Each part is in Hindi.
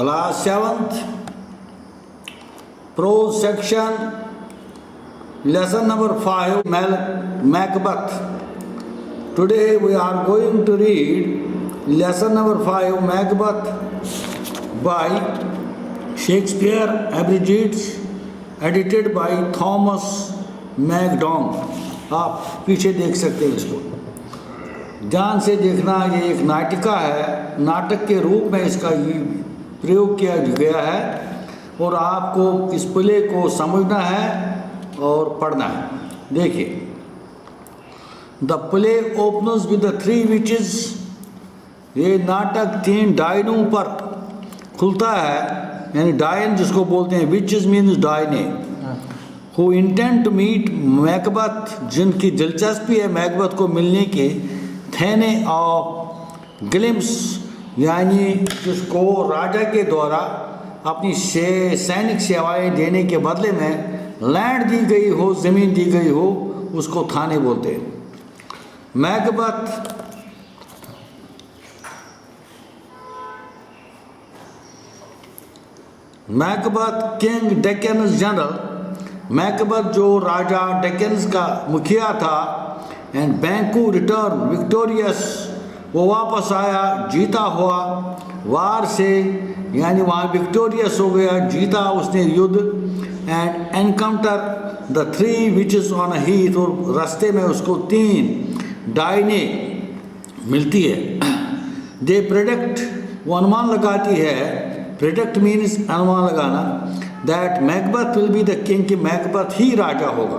Class 7th, prose section, lesson number 5, Macbeth. Today we are going to read lesson number 5, Macbeth by Shakespeare Abridged, edited by Thomas Macdonald. आप पीछे देख सकते हैं इसको, ध्यान से देखना। ये एक नाटिका है, नाटक के रूप में इसका प्रयोग किया गया है और आपको इस प्ले को समझना है और पढ़ना है। देखिए, the play opens with the three witches. ये नाटक 3 डायनों पर खुलता है, यानी डायन जिसको बोलते हैं, विचेस मीन्स डायने, who intend to meet Macbeth, जिनकी दिलचस्पी है मैकबथ को मिलने के, थेने ऑफ ग्लिम्स, यानी जिसको राजा के द्वारा अपनी सैनिक सेवाएं देने के बदले में लैंड दी गई हो, ज़मीन दी गई हो, उसको थाने बोलते हैं। मैकबथ किंग डेक्कन्स जनरल, मैकबथ जो राजा डेक्कन्स का मुखिया था, एंड बैंकू रिटर्न विक्टोरियस, वो वापस आया जीता हुआ वार से, यानी वहाँ विक्टोरियस हो गया, जीता उसने युद्ध। And encounter the 3 witches on a Heath, और रास्ते में उसको 3 डायने मिलती है। दे प्रेडिक्ट, वो अनुमान लगाती है, प्रेडिक्ट मीन्स अनुमान लगाना, that मैकबथ will be the king, कि मैकबथ ही राजा होगा।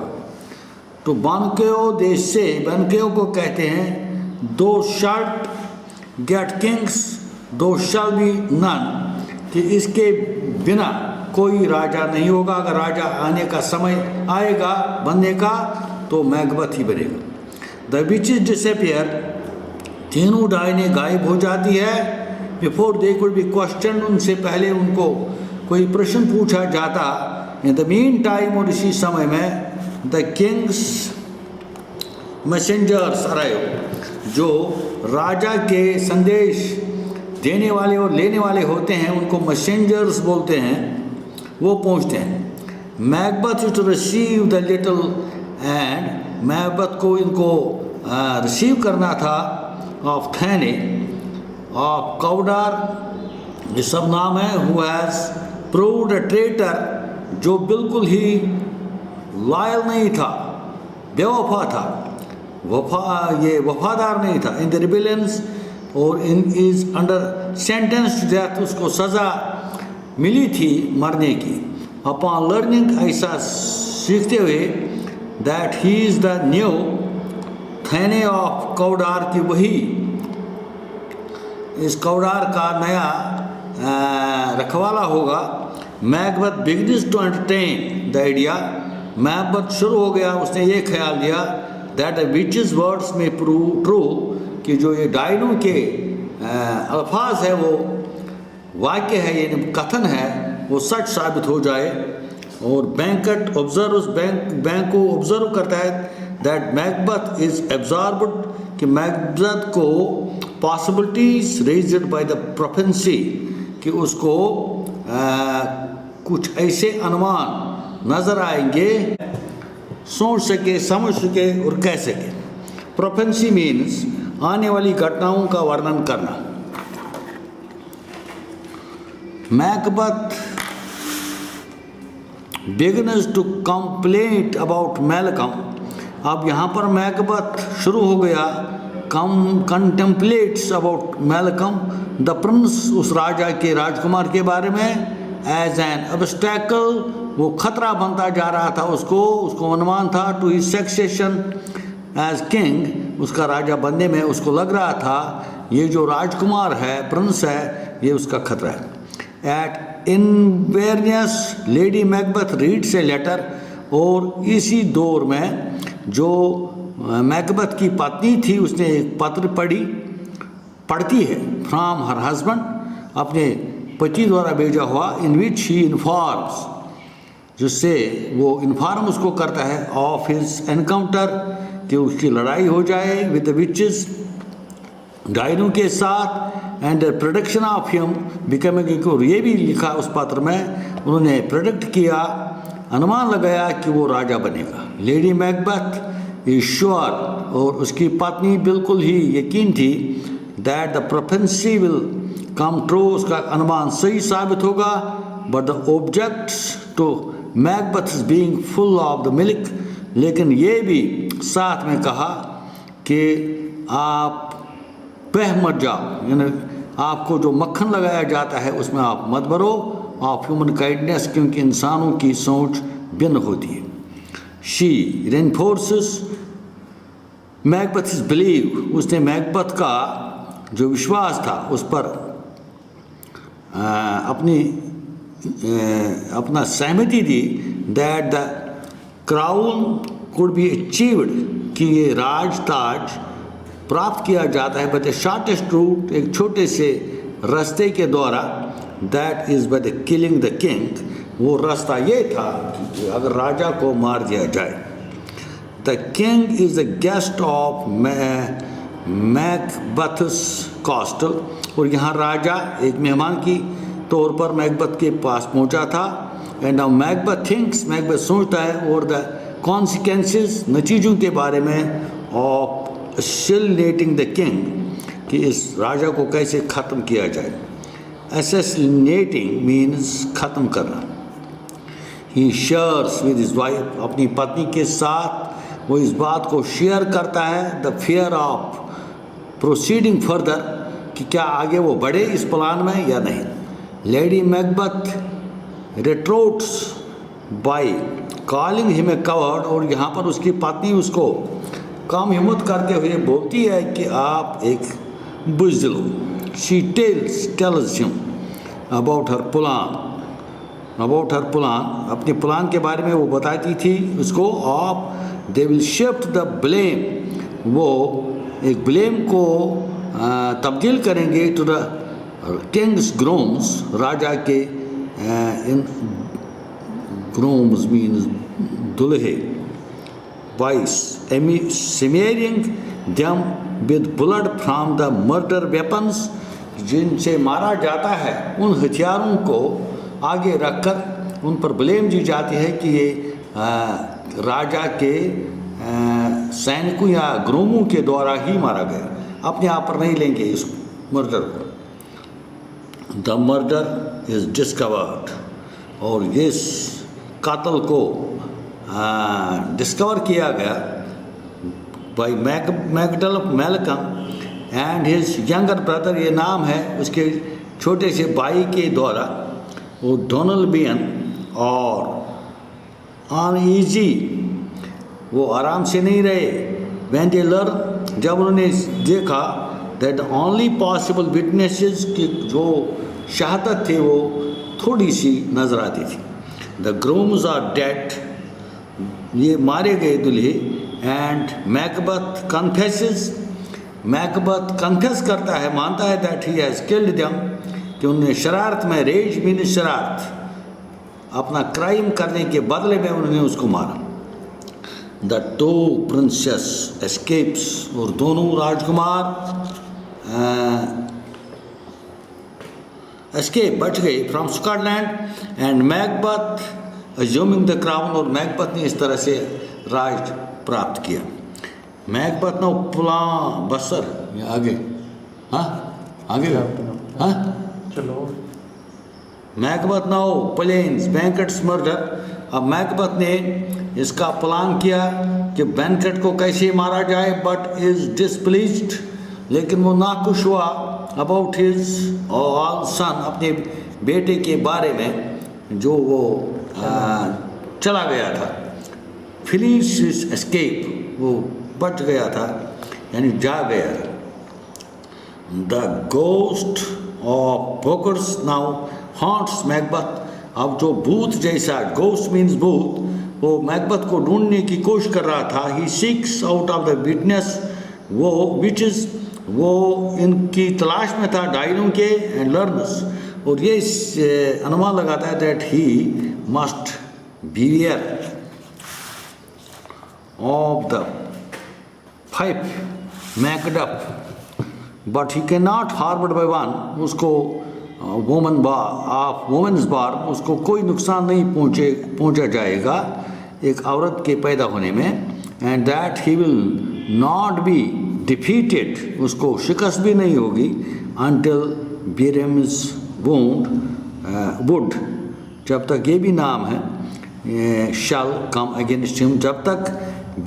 तो बनकेओ देश से, बनकेओ को कहते हैं दो शर्ट गेट किंग्स, दो शैल बी नन, कि इसके बिना कोई राजा नहीं होगा। अगर राजा आने का समय आएगा बनने का, तो मैकबथ ही बनेगा। द विचेस डिसअपियर, तीनों डायने गायब हो जाती है। Before they could be question, उनसे पहले उनको कोई प्रश्न पूछा जाता। इन द मीन टाइम, और इसी समय में, द किंग्स मैसेंजर्स अराइव, जो राजा के संदेश देने वाले और लेने वाले होते हैं, उनको मैसेंजर्स बोलते हैं, वो पहुंचते हैं। Macbeth to receive the little, and Macbeth को इनको रिसीव करना था, ऑफ थैने ऑफ कौडार, ये सब नाम है, who has proved a traitor, जो बिल्कुल ही लॉयल नहीं था, बेवफा था, ये वफादार नहीं था। इन द रिबेलियंस, और in is under sentence to death, उसको सज़ा मिली थी मरने की। अपॉन लर्निंग, ऐसा सीखते हुए, that he is the new thane of Cawdor, की वही इस कौडार का नया रखवाला होगा। Macbeth begins to entertain the idea, Macbeth शुरू हो गया, उसने ये ख्याल दिया, that the witches words may prove true, कि जो ये डायनों के अल्फाज है, वो वाक्य है, यानी कथन है, वो सच साबित हो जाए। और बैंकट ऑब्जर्व्स, बैंक को ऑब्जर्व करता है, दैट मैकबथ इज एब्जॉर्ब्ड, कि मैकबथ को possibilities raised by the proficiency, कि उसको कुछ ऐसे अनुमान नजर आएंगे, सोच सके, समझ सके और कह सके। प्रोफेंसी मीन्स आने वाली घटनाओं का वर्णन करना। Macbeth begins to complaint about Malcolm, अब यहाँ पर मैकबथ शुरू हो गया, contemplates about Malcolm the prince, उस राजा के राजकुमार के बारे में, एज एन ऑब्स्टैकल, वो खतरा बनता जा रहा था उसको अनुमान था, to his succession as king, उसका राजा बनने में उसको लग रहा था ये जो राजकुमार है, प्रिंस है, ये उसका खतरा है। At Inverness Lady Macbeth reads a letter, और इसी दौर में जो मैकबथ की पत्नी थी, उसने एक पत्र पढ़ती है, फ्रॉम हर हस्बैंड, अपने पति द्वारा भेजा हुआ, इन विच ही इन्फॉर्म्स, जिससे वो इन्फॉर्म उसको करता है, ऑफ हिज एनकाउंटर, कि उसकी लड़ाई हो जाए विद द विचेस, डायनों के साथ and production of him becoming, और ये भी लिखा उस पत्र में, उन्होंने प्रोडक्ट किया, अनुमान लगाया कि वो राजा बनेगा। लेडी मैकबेथ इज श्योर, और उसकी पत्नी बिल्कुल ही यकीन थी, that the prophecy will come true, उसका अनुमान सही साबित होगा। But the objects to Macbeth being full of the milk, लेकिन ये भी साथ में कहा कि आप बह मत जाओ, यानी आपको जो मक्खन लगाया जाता है उसमें आप मत भरो, ऑफ ह्यूमन काइंडनेस, क्योंकि इंसानों की सोच भिन्न होती है। शी रेनफोर्सेस मैकबेथ बिलीव, उसने मैकबेथ का जो विश्वास था उस पर अपना सहमति दी, that the crown could be achieved, कि ये राज ताज प्राप्त किया जाता है बट शॉर्टेस्ट रूट, एक छोटे से रास्ते के द्वारा, that is by the killing the king, वो रास्ता ये था कि अगर राजा को मार दिया जाए। The king is the guest of Macbeth's castle, और यहाँ राजा एक मेहमान की तौर पर मैकबेथ के पास पहुँचा था। And now Macbeth thinks, Macbeth सोचता है, और द कॉन्सिक्वेंसेस, नतीजों के बारे में, ऑफ असैसिनेटिंग द किंग, कि इस राजा को कैसे ख़त्म किया जाए। असैसिनेटिंग मीन्स ख़त्म करना। ही शेयर्स विद हिज वाइफ, अपनी पत्नी के साथ वो इस बात को शेयर करता है, the fear of proceeding further, कि क्या आगे वो बढ़े इस प्लान में या नहीं। Lady Macbeth retorts by calling him a coward, और यहाँ पर उसकी पत्नी उसको कम हिम्मत करते हुए बोलती है कि आप एक बुज़दिल हो। She tells him about her plan, अपने प्लान के बारे में वो बताती थी उसको। Of they will shift the blame, वो एक ब्लेम को तब्दील करेंगे टू द किंग्स ग्रूम्स, राजा के इन ग्रूम्स मीन्स दुल्हे, vice smearing them with blood from the murder weapons, जिनसे मारा जाता है उन हथियारों को आगे रखकर उन पर ब्लेम दी जाती है कि ये राजा के सैनिकों या ग्रूमों के द्वारा ही मारा गया, अपने आप पर नहीं लेंगे इस मर्डर को। द मर्डर इज डिस्कवर्ड, और इस कातल को डिस्कवर किया गया by Macduff Malcolm and his younger brother, ये नाम है उसके छोटे से भाई के द्वारा, वो डोनाल्ड बियन। और अनईजी, वो आराम से नहीं रहे। व्हेन दे लर्न, जब उन्होंने देखा, that the only possible witnesses, की जो शहादत थे वो थोड़ी सी नजर आती थी। द ग्रूम्स आर डेड, ये मारे गए दूल्हे। And Macbeth confesses, Macbeth confess करता है, मानता है that he has killed them, कि उन्होंने शरारत में, रेज मीन शरारत, अपना क्राइम करने के बदले में उन्होंने उसको मारा। द टू प्रिंसेस एस्केप्स, और दोनों राजकुमार एस्केप, बच गए from Scotland. And Macbeth assuming the crown, और मैकबेथ ने इस तरह से राज प्राप्त किया। मैकबेथ नो प्लान बसर, आगे, हाँ आगे, हाँ चलो। Macbeth no plans banquets murder. अब मैकबेथ ने इसका प्लान किया कि बैंकेट को कैसे मारा जाए, बट इज डिसप्लीज्ड, लेकिन वो नाखुश हुआ अबाउट हिज ऑल सन, अपने बेटे के बारे में जो वो चला गया था। फिलिस एस्केप, वो बच गया था, यानी जा गया था। The ghost of Banquo's now haunts Macbeth. अब जो भूत जैसा, गोस्ट मीन्स भूत, वो मैकबेथ को ढूंढने की कोशिश कर रहा था। He seeks out of the witness, वो विच इज, वो इनकी तलाश में था, डायनों के एंड लर्नर्स, और ये अनुमान लगाता है that he must beware of the Fife Macduff but he can not harmed by one, उसको वुमेन्स बार उसको कोई नुकसान नहीं पहुंचा जाएगा एक औरत के पैदा होने में, and that he will not be defeated, उसको शिकस्त भी नहीं होगी until Biram's would, जब तक ये भी नाम है shall come against him, जब तक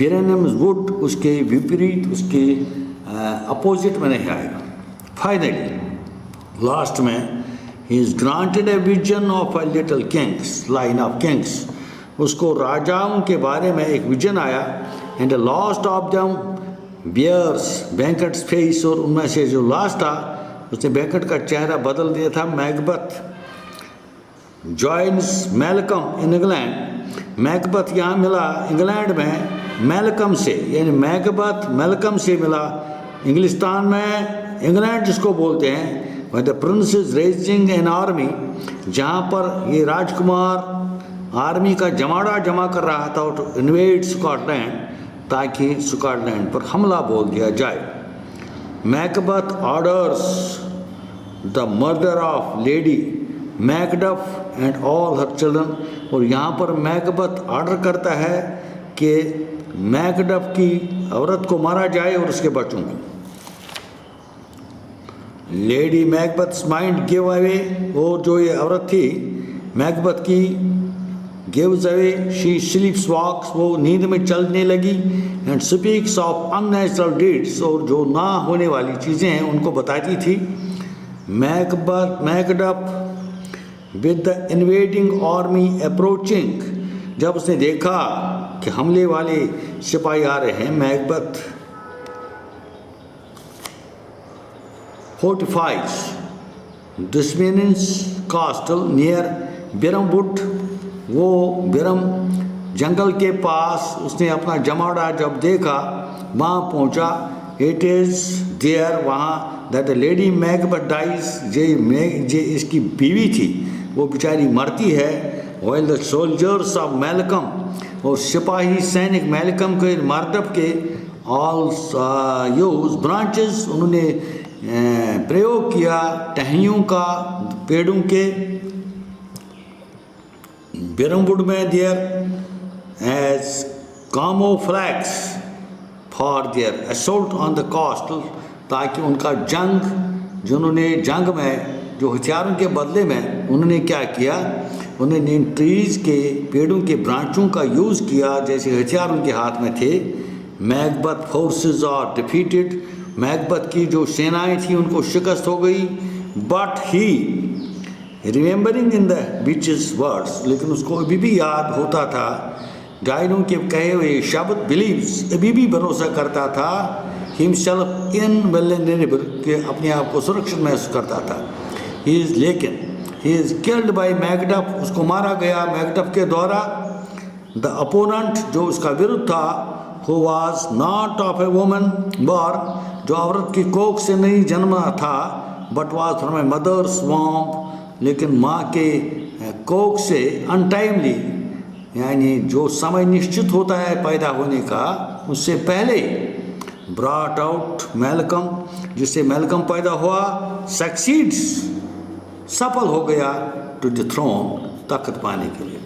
Biram's would उसके विपरीत उसके अपोजिट में नहीं आएगा। फाइनली लास्ट में he is granted a vision of a little kings, line of kings, उसको राजाओं के बारे में एक विजन आया, and the last of them bears Venkat's face, और उनमें से जो लास्ट था उसने वेंकट का चेहरा बदल दिया था। मैकबथ जॉइन्स मैलकम इन इंग्लैंड, मैकबथ यहाँ मिला इंग्लैंड में मैलकम से, यानी मैकबथ मैलकम से मिला इंग्लिस्तान में, इंग्लैंड जिसको बोलते हैं। The Prince is raising an army, जहाँ पर ये राजकुमार आर्मी का जमाड़ा जमा कर रहा था टू इन्वेड स्कॉटलैंड, ताकि स्कॉटलैंड पर हमला बोल दिया जाए। मैकबथ orders the murder of lady Macduff and all her children, और यहाँ पर मैकबथ ऑर्डर करता है कि मैकडफ की औरत को मारा जाए और उसके बच्चों को। लेडी मैकबथ्स माइंड गिव अवे, और जो ये औरत थी मैकबथ की गिव्स अवे, शी स्लीप्स वॉक्स, वो नींद में चलने लगी, and speaks of unnatural deeds, और जो ना होने वाली चीज़ें हैं उनको बताती थी। Macduff with the invading army approaching, जब उसने देखा कि हमले वाले सिपाही आ रहे हैं, मैकबथ fortifies Dushman's castle near Biramwood, वो बिरम जंगल के पास उसने अपना जमावड़ा जब देखा वहाँ पहुँचा। इट इज़ देयर, वहाँ दैट लेडी मैकबथ डाइज, जे इसकी बीवी थी वो बेचारी मरती है। while the soldiers of Malcolm, और सिपाही सैनिक मैलकम के मर्दब के ऑल यूज ब्रांचेस, उन्होंने प्रयोग किया टहनियों का, पेड़ों के। बिरमवुड में there as camouflage for their assault on the castle, ताकि उनका जंग, जिन्होंने जंग में जो हथियारों के बदले में उन्होंने क्या किया, उन्होंने ट्रीज़ के पेड़ों के ब्रांचों का यूज़ किया जैसे हथियार उनके हाथ में थे। Macbeth forces are defeated, Macbeth की जो सेनाएं थी उनको शिकस्त हो गई। But he remembering in the witches words, लेकिन उसको अभी भी याद होता था डायनों के कहे हुए शब्द, बिलीव्स, अभी भी भरोसा करता था, हिमसेल्फ इनवल्नरेबल, के अपने आप को सुरक्षित महसूस करता था। लेकिन he is killed by Macduff, उसको मारा गया मैकडफ के द्वारा। द अपोनेंट, जो उसका विरुद्ध था, who was not of a woman born, जो औरत की कोख से नहीं जन्मा था, but was from a mother's womb, लेकिन माँ के कोख से अनटाइमली, यानी जो समय निश्चित होता है पैदा होने का उससे पहले, ब्रॉट आउट मैलकम, जिससे मैलकम पैदा हुआ, सक्सीड्स, सफल हो गया टू द थ्रोन, तख्त पाने के लिए।